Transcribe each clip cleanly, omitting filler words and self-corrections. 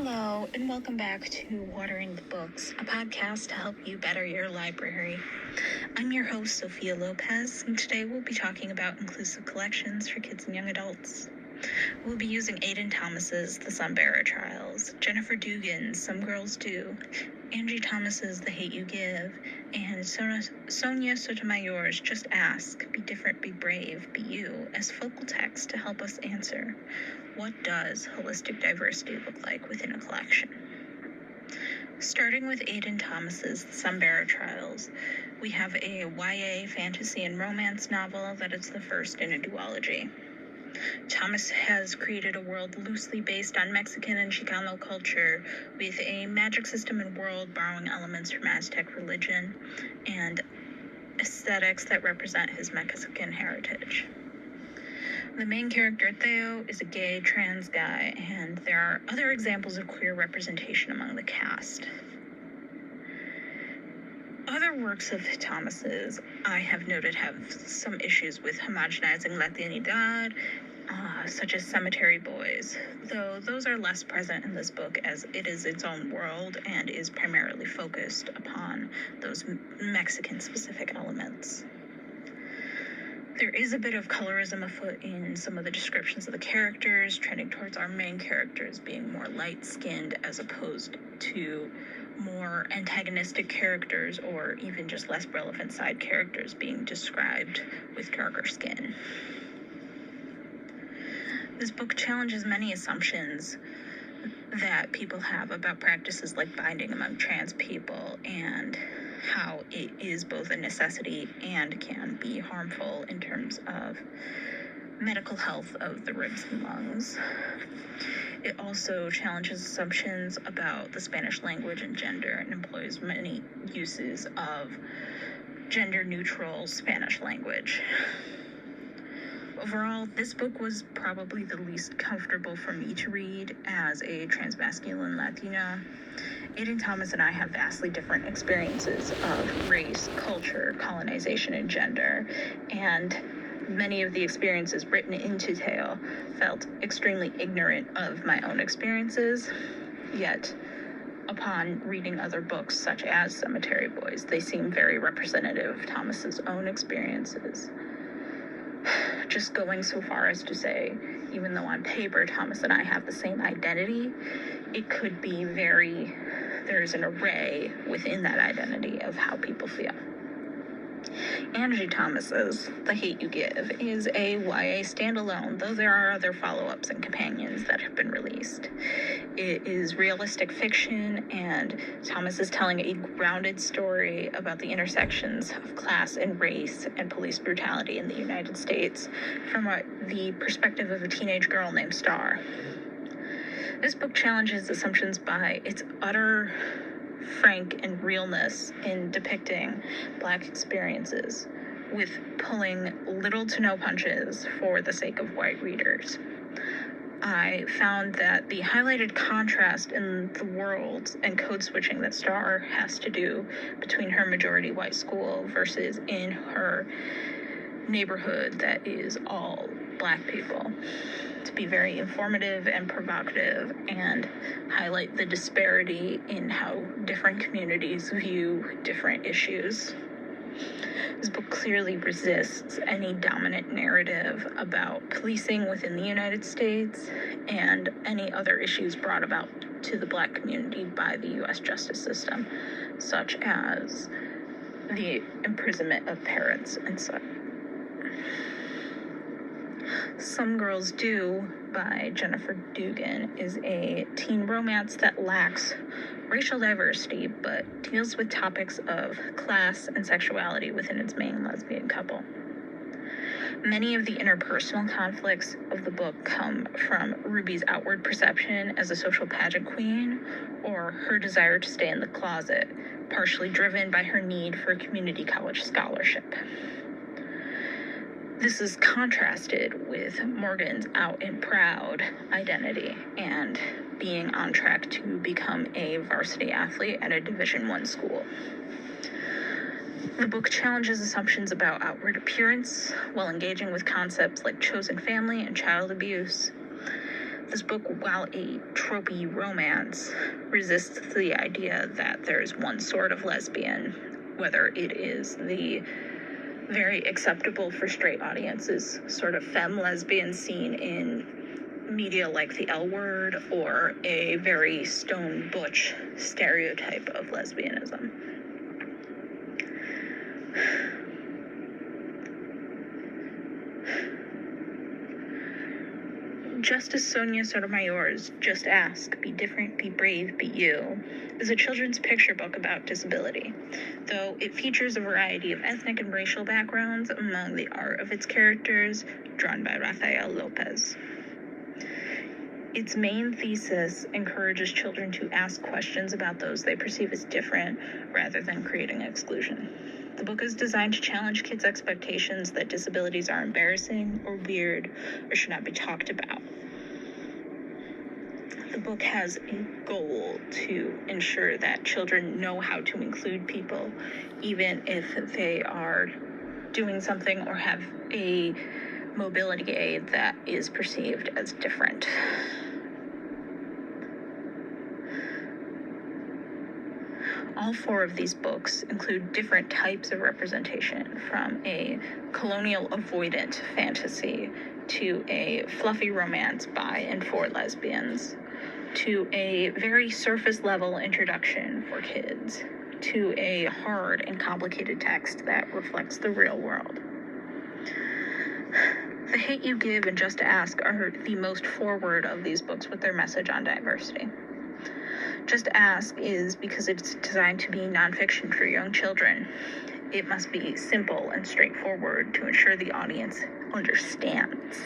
Hello, and welcome back to Watering the Books, a podcast to help you better your library. I'm your host, Sophia Lopez, and today we'll be talking about inclusive collections for kids and young adults. We'll be using Aiden Thomas's The Sunbearer Trials, Jennifer Dugan's Some Girls Do, Angie Thomas's The Hate You Give, and Sonia Sotomayor's Just Ask, Be Different, Be Brave, Be You, as focal text to help us answer, what does holistic diversity look like within a collection? Starting with Aiden Thomas's The Sunbearer Trials, we have a YA fantasy and romance novel that is the first in a duology. Thomas has created a world loosely based on Mexican and Chicano culture with a magic system and world borrowing elements from Aztec religion and aesthetics that represent his Mexican heritage. The main character, Theo, is a gay trans guy, and there are other examples of queer representation among the cast. Other works of Thomas's I have noted have some issues with homogenizing Latinidad, such as Cemetery Boys, though those are less present in this book as it is its own world and is primarily focused upon those Mexican-specific elements. There is a bit of colorism afoot in some of the descriptions of the characters, trending towards our main characters being more light-skinned as opposed to more antagonistic characters or even just less relevant side characters being described with darker skin. This book challenges many assumptions that people have about practices like binding among trans people and how it is both a necessity and can be harmful in terms of medical health of the ribs and lungs. It also challenges assumptions about the Spanish language and gender and employs many uses of gender-neutral Spanish language. Overall, this book was probably the least comfortable for me to read as a transmasculine Latino. Aiden Thomas and I have vastly different experiences of race, culture, colonization, and gender, and many of the experiences written into Theo felt extremely ignorant of my own experiences, yet upon reading other books such as Cemetery Boys, they seem very representative of Thomas's own experiences. Just going so far as to say, even though on paper Thomas and I have the same identity, it could be there's an array within that identity of how people feel. Angie Thomas's The Hate You Give is a YA standalone, though there are other follow-ups and companions that have been released. It is realistic fiction, and Thomas is telling a grounded story about the intersections of class and race and police brutality in the United States from the perspective of a teenage girl named Star. This book challenges assumptions by its utter frank and realness in depicting Black experiences, with pulling little to no punches for the sake of white readers. I found that the highlighted contrast in the worlds and code switching that Star has to do between her majority white school versus in her neighborhood that is all Black people, to be very informative and provocative and highlight the disparity in how different communities view different issues. This book clearly resists any dominant narrative about policing within the United States and any other issues brought about to the Black community by the U.S. justice system, such as the imprisonment of parents and such. Some Girls Do by Jennifer Dugan is a teen romance that lacks racial diversity but deals with topics of class and sexuality within its main lesbian couple. Many of the interpersonal conflicts of the book come from Ruby's outward perception as a social pageant queen or her desire to stay in the closet, partially driven by her need for a community college scholarship. This is contrasted with Morgan's out and proud identity and being on track to become a varsity athlete at a Division I school. The book challenges assumptions about outward appearance while engaging with concepts like chosen family and child abuse. This book, while a tropey romance, resists the idea that there's one sort of lesbian, whether it is the very acceptable for straight audiences sort of femme lesbian seen in media like The L Word, or a very stone butch stereotype of lesbianism. Justice Sonia Sotomayor's Just Ask, Be Different, Be Brave, Be You is a children's picture book about disability, though it features a variety of ethnic and racial backgrounds among the art of its characters, drawn by Podcast Lopez. Its main thesis encourages children to ask questions about those they perceive as different rather than creating exclusion. The book is designed to challenge kids' expectations that disabilities are embarrassing or weird or should not be talked about. The book has a goal to ensure that children know how to include people, even if they are doing something or have a mobility aid that is perceived as different. All four of these books include different types of representation, from a colonial avoidant fantasy to a fluffy romance by and for lesbians, to a very surface level introduction for kids, to a hard and complicated text that reflects the real world. The Hate U Give and Just Ask are the most forward of these books with their message on diversity. Just Ask is because it's designed to be nonfiction for young children. It must be simple and straightforward to ensure the audience understands.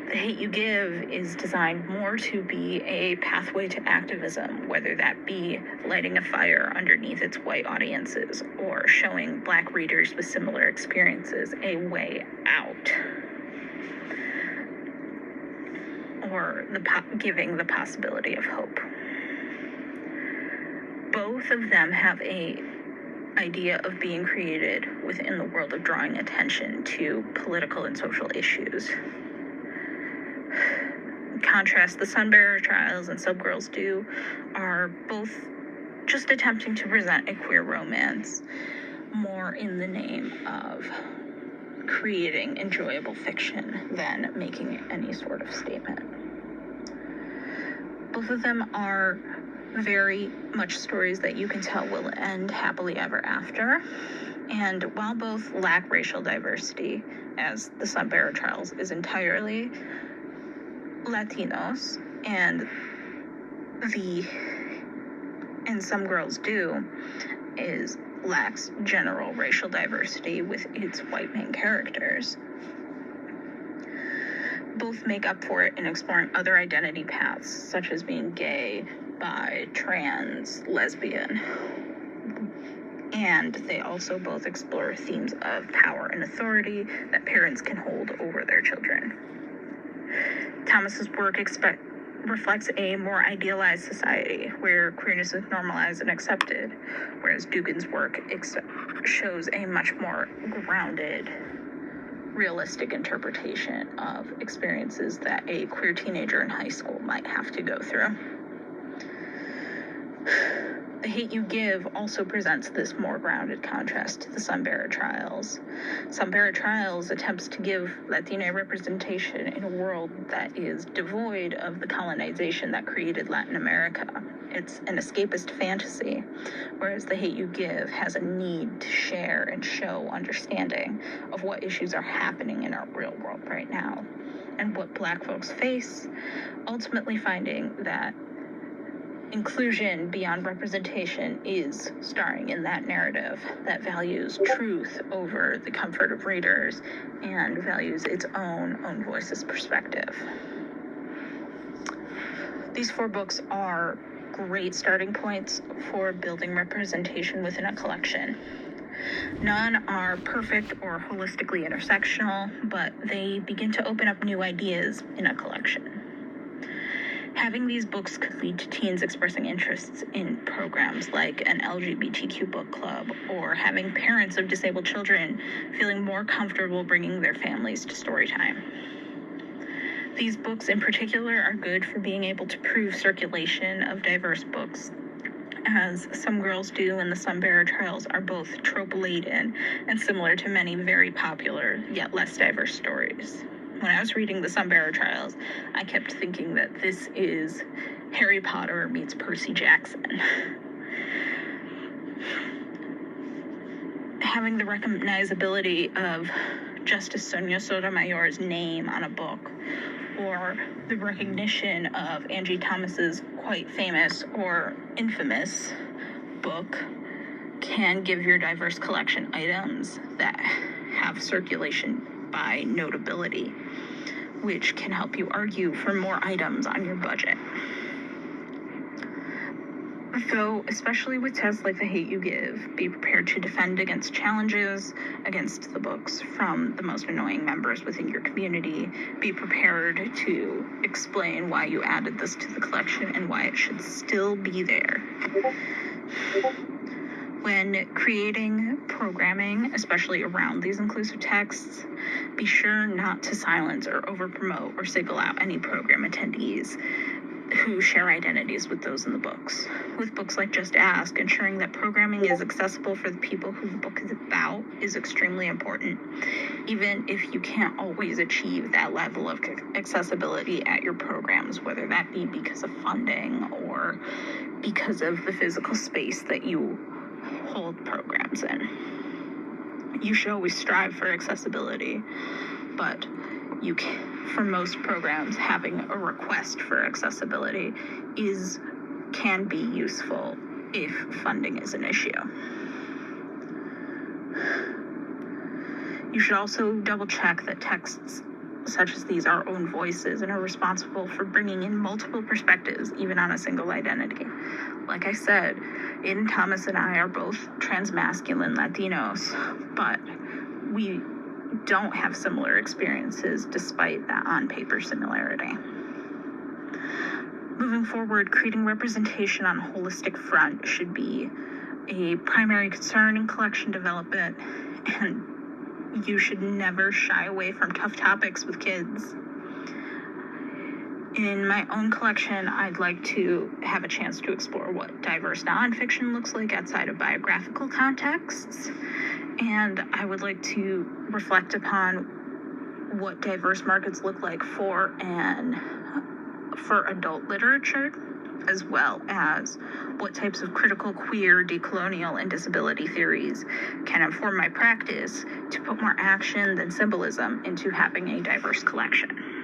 The Hate U Give is designed more to be a pathway to activism, whether that be lighting a fire underneath its white audiences or showing Black readers with similar experiences a way out, or giving the possibility of hope. Both of them have a idea of being created within the world of drawing attention to political and social issues. In contrast, the Sunbearer Trials and Some Girls Do are both just attempting to present a queer romance, more in the name of creating enjoyable fiction than making any sort of statement. Both of them are very much stories that you can tell will end happily ever after. And while both lack racial diversity, as the Sunbearer Trials is entirely Latinos, and Some Girls Do lacks general racial diversity with its white main characters, both make up for it in exploring other identity paths, such as being gay, bi, trans, lesbian. And they also both explore themes of power and authority that parents can hold over their children. Thomas's work reflects a more idealized society where queerness is normalized and accepted, whereas Dugan's work shows a much more grounded, realistic interpretation of experiences that a queer teenager in high school might have to go through. The Hate U Give also presents this more grounded contrast to the Sunbearer Trials. Sunbearer Trials attempts to give Latina representation in a world that is devoid of the colonization that created Latin America. It's an escapist fantasy, whereas The Hate U Give has a need to share and show understanding of what issues are happening in our real world right now and what Black folks face, ultimately finding that inclusion beyond representation is starring in that narrative that values truth over the comfort of readers and values its own voice's perspective. These four books are great starting points for building representation within a collection. None are perfect or holistically intersectional, but they begin to open up new ideas in a collection. Having these books could lead to teens expressing interests in programs like an LGBTQ book club, or having parents of disabled children feeling more comfortable bringing their families to story time. These books in particular are good for being able to prove circulation of diverse books, as Some Girls Do and the Sunbearer Trials are both trope-laden and similar to many very popular yet less diverse stories. When I was reading the Sunbearer Trials, I kept thinking that this is Harry Potter meets Percy Jackson. Having the recognizability of Justice Sonia Sotomayor's name on a book, or the recognition of Angie Thomas's quite famous or infamous book, can give your diverse collection items that have circulation by notability, which can help you argue for more items on your budget. So, especially with tests like The Hate You Give, be prepared to defend against challenges against the books from the most annoying members within your community. Be prepared to explain why you added this to the collection and why it should still be there. When creating programming, especially around these inclusive texts, be sure not to silence or over-promote or single out any program attendees who share identities with those in the books. With books like Just Ask, ensuring that programming is accessible for the people who the book is about is extremely important, even if you can't always achieve that level of accessibility at your programs, whether that be because of funding or because of the physical space that you hold programs in. You should always strive for accessibility, but for most programs, having a request for accessibility can be useful if funding is an issue. You should also double check that texts such as these are own voices and are responsible for bringing in multiple perspectives, even on a single identity. Like I said, Aiden Thomas and I are both transmasculine Latinos, but we don't have similar experiences despite that on-paper similarity. Moving forward, creating representation on a holistic front should be a primary concern in collection development, and you should never shy away from tough topics with kids. In my own collection, I'd like to have a chance to explore what diverse nonfiction looks like outside of biographical contexts, and I would like to reflect upon what diverse markets look like for adult literature, as well as what types of critical queer, decolonial, and disability theories can inform my practice to put more action than symbolism into having a diverse collection.